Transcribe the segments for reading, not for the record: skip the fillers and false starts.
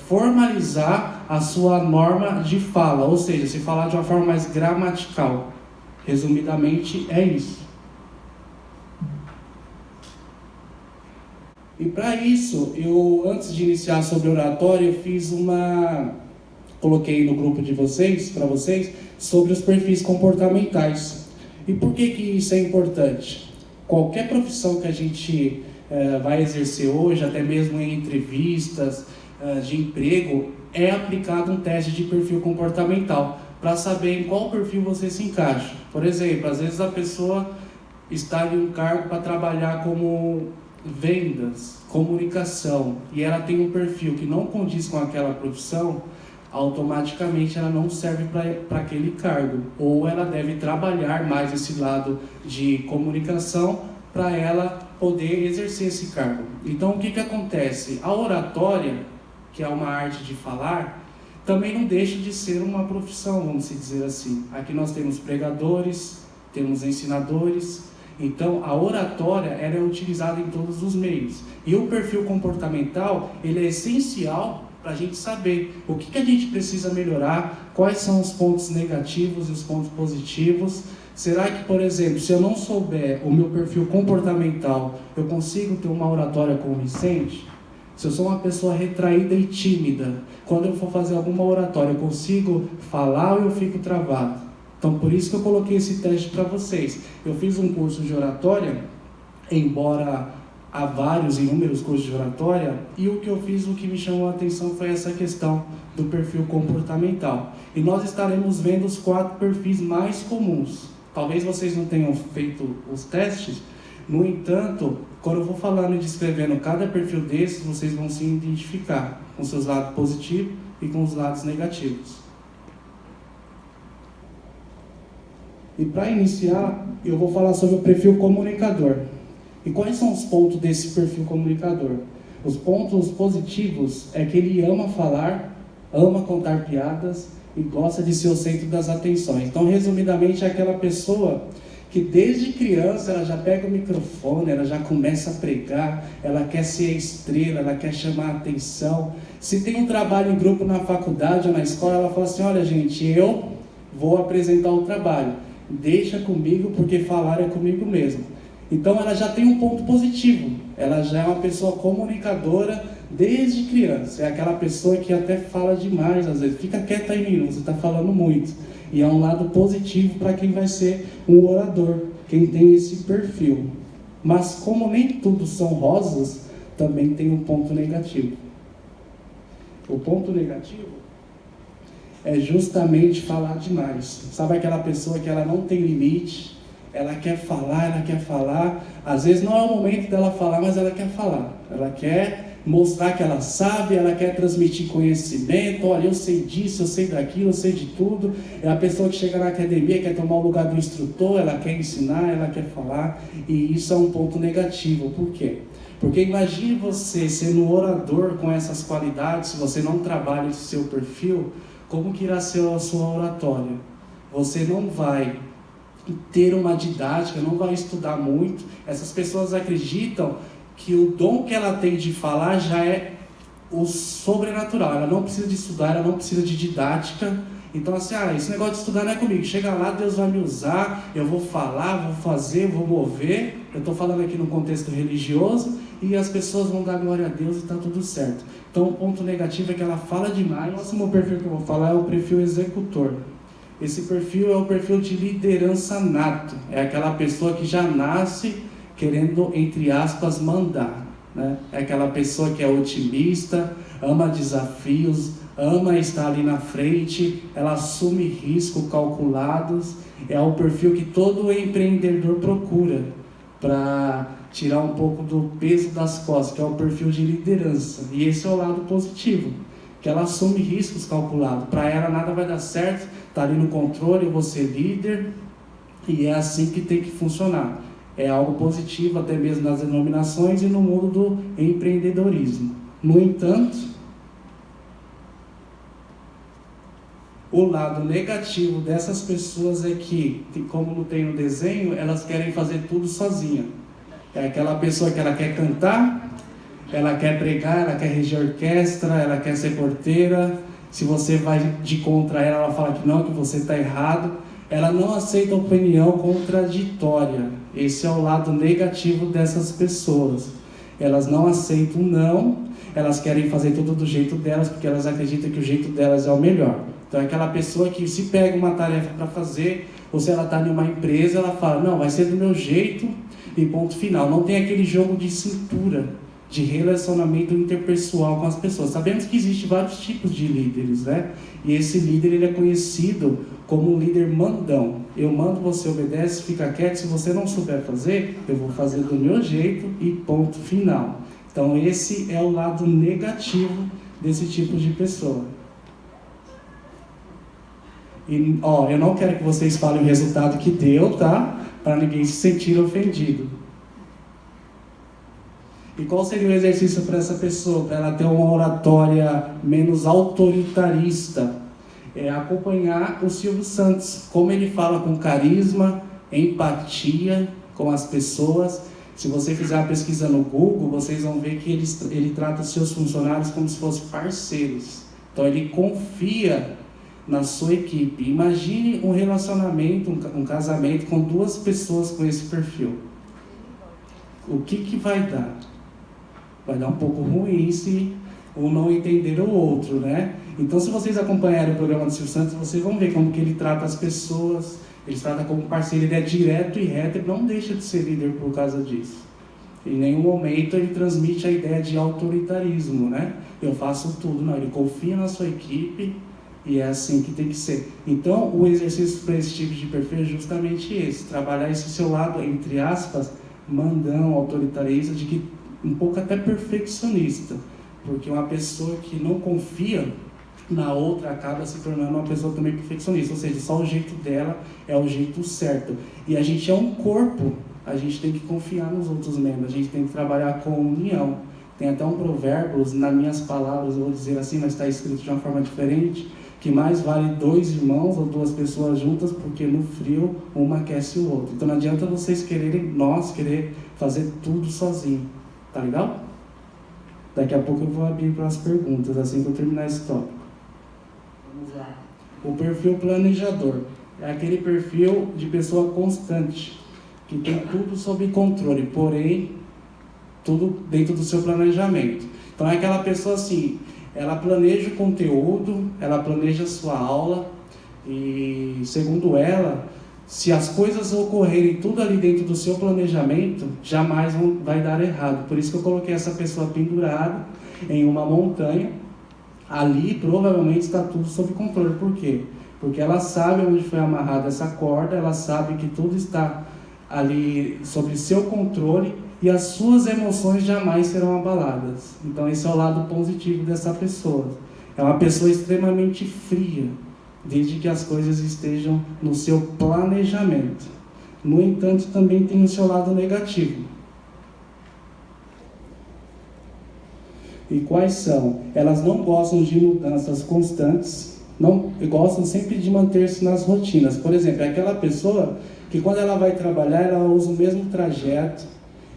formalizar a sua norma de fala, ou seja, se falar de uma forma mais gramatical. Resumidamente, é isso. E para isso, antes de iniciar sobre oratório, coloquei no grupo de vocês, para vocês, sobre os perfis comportamentais. E por que isso é importante? Qualquer profissão que a gente vai exercer hoje, até mesmo em entrevistas de emprego, é aplicado um teste de perfil comportamental, para saber em qual perfil você se encaixa. Por exemplo, às vezes a pessoa está em um cargo para trabalhar como vendas, comunicação, e ela tem um perfil que não condiz com aquela profissão, automaticamente ela não serve para aquele cargo, ou ela deve trabalhar mais esse lado de comunicação para ela poder exercer esse cargo. Então o que acontece? A oratória, que é uma arte de falar, também não deixa de ser uma profissão, vamos dizer assim. Aqui nós temos pregadores, temos ensinadores. Então, a oratória ela é utilizada em todos os meios. E o perfil comportamental, ele é essencial para a gente saber o que a gente precisa melhorar, quais são os pontos negativos e os pontos positivos. Será que, por exemplo, se eu não souber o meu perfil comportamental, eu consigo ter uma oratória convincente? Se eu sou uma pessoa retraída e tímida, quando eu for fazer alguma oratória, eu consigo falar ou eu fico travado? Então, por isso que eu coloquei esse teste para vocês. Eu fiz um curso de oratória, embora há vários, inúmeros cursos de oratória, e o que eu fiz, o que me chamou a atenção foi essa questão do perfil comportamental. E nós estaremos vendo os 4 perfis mais comuns. Talvez vocês não tenham feito os testes, no entanto, quando eu vou falando e descrevendo cada perfil desses, vocês vão se identificar com seus lados positivos e com os lados negativos. E para iniciar, eu vou falar sobre o perfil comunicador. E quais são os pontos desse perfil comunicador? Os pontos positivos é que ele ama falar, ama contar piadas e gosta de ser o centro das atenções. Então, resumidamente, é aquela pessoa que desde criança ela já pega o microfone, ela já começa a pregar, ela quer ser a estrela, ela quer chamar a atenção. Se tem um trabalho em grupo na faculdade ou na escola, ela fala assim: olha gente, eu vou apresentar o trabalho, deixa comigo porque falar é comigo mesmo. Então ela já tem um ponto positivo, ela já é uma pessoa comunicadora desde criança, é aquela pessoa que até fala demais, às vezes fica quieta aí menino, você está falando muito. E é um lado positivo para quem vai ser um orador, quem tem esse perfil. Mas como nem tudo são rosas, também tem um ponto negativo. O ponto negativo é justamente falar demais. Sabe aquela pessoa que ela não tem limite, ela quer falar. Às vezes não é o momento dela falar, mas ela quer falar. Ela quer mostrar que ela sabe, ela quer transmitir conhecimento. Olha, eu sei disso, eu sei daquilo, eu sei de tudo. É a pessoa que chega na academia, quer tomar o lugar do instrutor, ela quer ensinar, ela quer falar. E isso é um ponto negativo. Por quê? Porque imagine você sendo um orador com essas qualidades, se você não trabalha esse seu perfil, como que irá ser a sua oratória? Você não vai ter uma didática, não vai estudar muito. Essas pessoas acreditam que o dom que ela tem de falar já é o sobrenatural. Ela não precisa de estudar, ela não precisa de didática. Então assim, esse negócio de estudar não é comigo. Chega lá, Deus vai me usar, eu vou falar, vou fazer, vou mover. Eu estou falando aqui no contexto religioso e as pessoas vão dar glória a Deus e está tudo certo. Então o ponto negativo é que ela fala demais. O próximo perfil que eu vou falar é o perfil executor. Esse perfil é o perfil de liderança nato. É aquela pessoa que já nasce querendo, entre aspas, mandar, né? É aquela pessoa que é otimista, ama desafios, ama estar ali na frente, ela assume riscos calculados. É o perfil que todo empreendedor procura para tirar um pouco do peso das costas, que é o perfil de liderança. E esse é o lado positivo, que ela assume riscos calculados. Para ela nada vai dar certo, está ali no controle, eu vou ser líder, e é assim que tem que funcionar. É algo positivo até mesmo nas denominações e no mundo do empreendedorismo. No entanto, o lado negativo dessas pessoas é que, como não tem no desenho, elas querem fazer tudo sozinha. É aquela pessoa que ela quer cantar, ela quer pregar, ela quer reger orquestra, ela quer ser porteira. Se você vai de contra ela, ela fala que não, que você está errado. Ela não aceita opinião contraditória. Esse é o lado negativo dessas pessoas. Elas não aceitam não, elas querem fazer tudo do jeito delas, porque elas acreditam que o jeito delas é o melhor. Então é aquela pessoa que se pega uma tarefa para fazer, ou se ela está em uma empresa, ela fala, não, vai ser do meu jeito e ponto final. Não tem aquele jogo de cintura, de relacionamento interpessoal com as pessoas. Sabemos que existem vários tipos de líderes, né? E esse líder, ele é conhecido como um líder mandão. Eu mando, você obedece, fica quieto. Se você não souber fazer, eu vou fazer do meu jeito e ponto final. Então esse é o lado negativo desse tipo de pessoa. E, eu não quero que vocês falem o resultado que deu, tá? Para ninguém se sentir ofendido. E qual seria o exercício para essa pessoa? Para ela ter uma oratória menos autoritarista? É acompanhar o Silvio Santos. Como ele fala com carisma, empatia com as pessoas. Se você fizer uma pesquisa no Google, vocês vão ver que ele trata seus funcionários como se fossem parceiros. Então ele confia na sua equipe. Imagine um relacionamento, um casamento com duas pessoas com esse perfil. O que vai dar? Vai dar um pouco ruim se um não entender o outro, né? Então, se vocês acompanharem o programa do Silvio Santos, vocês vão ver como que ele trata as pessoas, ele trata como parceiro, ele é direto e reto, ele não deixa de ser líder por causa disso. Em nenhum momento ele transmite a ideia de autoritarismo, né? Eu faço tudo, não, ele confia na sua equipe e é assim que tem que ser. Então, o exercício para esse tipo de perfil é justamente esse, trabalhar esse seu lado, entre aspas, mandão, autoritarista, de que um pouco até perfeccionista, porque uma pessoa que não confia na outra acaba se tornando uma pessoa também perfeccionista, ou seja, só o jeito dela é o jeito certo. E a gente é um corpo, a gente tem que confiar nos outros membros, a gente tem que trabalhar com união. Tem até um provérbio, nas minhas palavras eu vou dizer assim, mas está escrito de uma forma diferente, que mais vale 2 irmãos ou 2 pessoas juntas, porque no frio uma aquece o outro. Então não adianta vocês querer fazer tudo sozinho. Tá legal? Daqui a pouco eu vou abrir para as perguntas, assim que eu terminar esse tópico. Vamos lá. O perfil planejador. É aquele perfil de pessoa constante, que tem tudo sob controle, porém, tudo dentro do seu planejamento. Então é aquela pessoa assim, ela planeja o conteúdo, ela planeja a sua aula, e segundo ela, se as coisas ocorrerem tudo ali dentro do seu planejamento, jamais vai dar errado. Por isso que eu coloquei essa pessoa pendurada em uma montanha. Ali provavelmente está tudo sob controle. Por quê? Porque ela sabe onde foi amarrada essa corda, ela sabe que tudo está ali sob seu controle e as suas emoções jamais serão abaladas. Então esse é o lado positivo dessa pessoa. É uma pessoa extremamente fria, desde que as coisas estejam no seu planejamento. No entanto, também tem o seu lado negativo. E quais são? Elas não gostam de mudanças constantes, não gostam sempre de manter-se nas rotinas. Por exemplo, é aquela pessoa que quando ela vai trabalhar, ela usa o mesmo trajeto,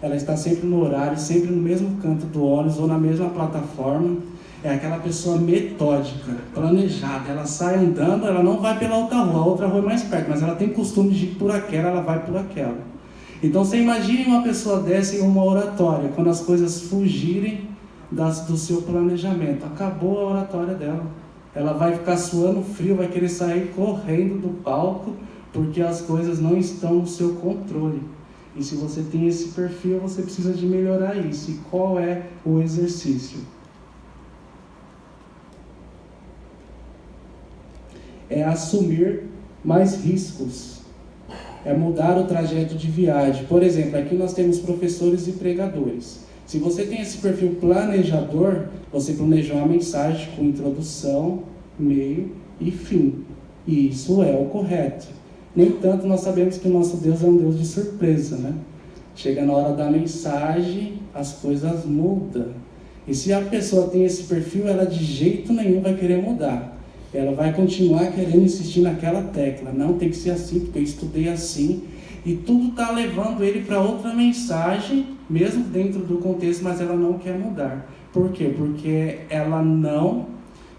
ela está sempre no horário, sempre no mesmo canto do ônibus ou na mesma plataforma. É aquela pessoa metódica, planejada, ela sai andando, ela não vai pela outra rua, a outra rua é mais perto, mas ela tem costume de ir por aquela, ela vai por aquela. Então você imagine uma pessoa dessa em uma oratória, quando as coisas fugirem do seu planejamento, acabou a oratória dela. Ela vai ficar suando frio, vai querer sair correndo do palco, porque as coisas não estão no seu controle. E se você tem esse perfil, você precisa de melhorar isso. E qual é o exercício? É assumir mais riscos, é mudar o trajeto de viagem. Por exemplo, aqui nós temos professores e pregadores. Se você tem esse perfil planejador, você planejou uma mensagem com introdução, meio e fim. E isso é o correto. No entanto, nós sabemos que o nosso Deus é um Deus de surpresa, né? Chega na hora da mensagem, as coisas mudam. E se a pessoa tem esse perfil, ela de jeito nenhum vai querer mudar. Ela vai continuar querendo insistir naquela tecla. Não, tem que ser assim, porque eu estudei assim. e tudo está levando ele para outra mensagem, mesmo dentro do contexto, mas ela não quer mudar. Por quê? Porque ela não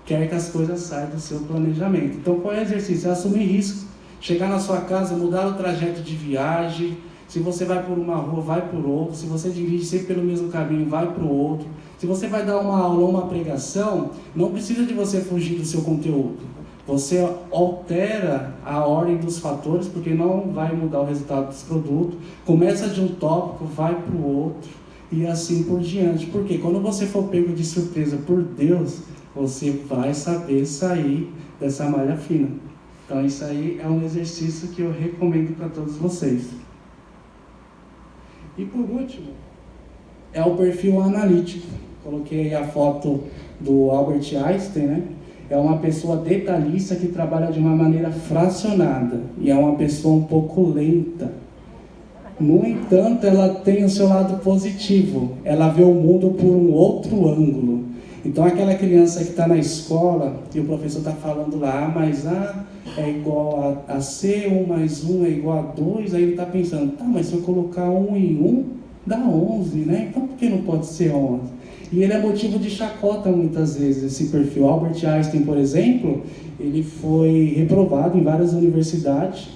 quer que as coisas saiam do seu planejamento. Então, qual é o exercício? É assumir risco. Chegar na sua casa, mudar o trajeto de viagem. Se você vai por uma rua, vai por outra. Se você dirige sempre pelo mesmo caminho, vai para o outro. Se você vai dar uma aula ou uma pregação, não precisa de você fugir do seu conteúdo. Você altera a ordem dos fatores, porque não vai mudar o resultado desse produto. Começa de um tópico, vai para o outro, e assim por diante. Porque quando você for pego de surpresa por Deus, você vai saber sair dessa malha fina. Então isso aí é um exercício que eu recomendo para todos vocês. E por último, é o perfil analítico. Coloquei aí a foto do Albert Einstein, né? É uma pessoa detalhista que trabalha de uma maneira fracionada e é uma pessoa um pouco lenta. No entanto, ela tem o seu lado positivo. Ela vê o mundo por um outro ângulo. Então, aquela criança que está na escola e o professor está falando lá, A mais A é igual a C, 1 mais 1 é igual a 2, aí ele está pensando, tá, mas se eu colocar 1 em 1, dá 11, né? Então, por que não pode ser 11? E ele é motivo de chacota muitas vezes, esse perfil. Albert Einstein, por exemplo, ele foi reprovado em várias universidades.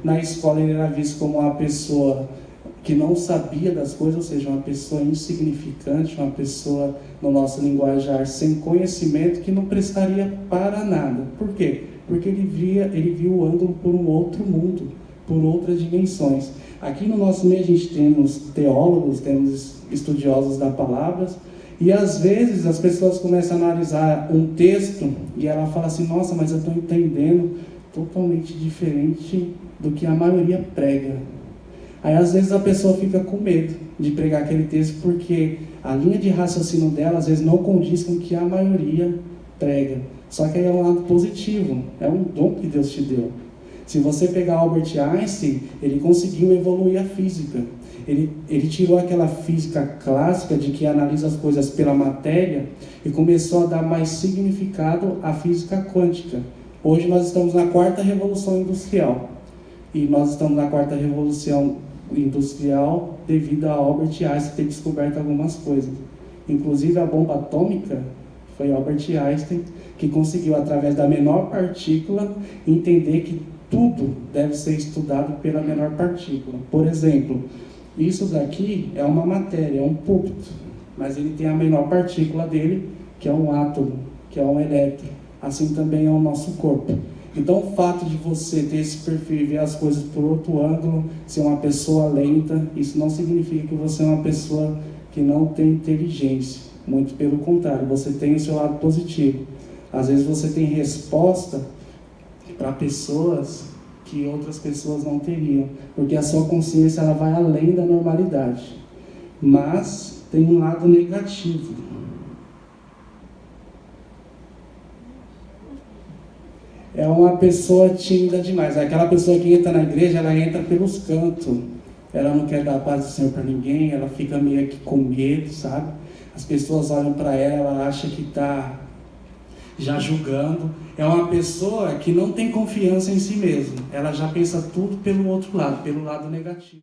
Na escola ele era visto como uma pessoa que não sabia das coisas, ou seja, uma pessoa insignificante, uma pessoa, no nosso linguajar, sem conhecimento, que não prestaria para nada. Por quê? Porque ele viu o ângulo por um outro mundo, por outras dimensões. Aqui no nosso meio a gente temos teólogos, temos estudiosos da palavra, e às vezes as pessoas começam a analisar um texto e ela fala assim, nossa, mas eu estou entendendo totalmente diferente do que a maioria prega. Aí às vezes a pessoa fica com medo de pregar aquele texto porque a linha de raciocínio dela às vezes não condiz com o que a maioria prega. Só que aí é um lado positivo, é um dom que Deus te deu. Se você pegar Albert Einstein, ele conseguiu evoluir a física. Ele tirou aquela física clássica de que analisa as coisas pela matéria e começou a dar mais significado à física quântica. Hoje nós estamos na 4ª Revolução Industrial. E nós estamos na 4ª Revolução Industrial devido a Albert Einstein ter descoberto algumas coisas. Inclusive a bomba atômica foi Albert Einstein que conseguiu, através da menor partícula, entender que tudo deve ser estudado pela menor partícula. Por exemplo, isso daqui é uma matéria, é um púlpito, mas ele tem a menor partícula dele, que é um átomo, que é um elétron. Assim também é o nosso corpo. Então, o fato de você ter esse perfil e ver as coisas por outro ângulo, ser uma pessoa lenta, isso não significa que você é uma pessoa que não tem inteligência. Muito pelo contrário, você tem o seu lado positivo. Às vezes você tem resposta para pessoas que outras pessoas não teriam, porque a sua consciência ela vai além da normalidade. Mas tem um lado negativo. É uma pessoa tímida demais. Aquela pessoa que entra na igreja, ela entra pelos cantos. Ela não quer dar a paz do Senhor para ninguém, ela fica meio que com medo, sabe? As pessoas olham para ela, ela acha que está já julgando. É uma pessoa que não tem confiança em si mesma. Ela já pensa tudo pelo outro lado, pelo lado negativo.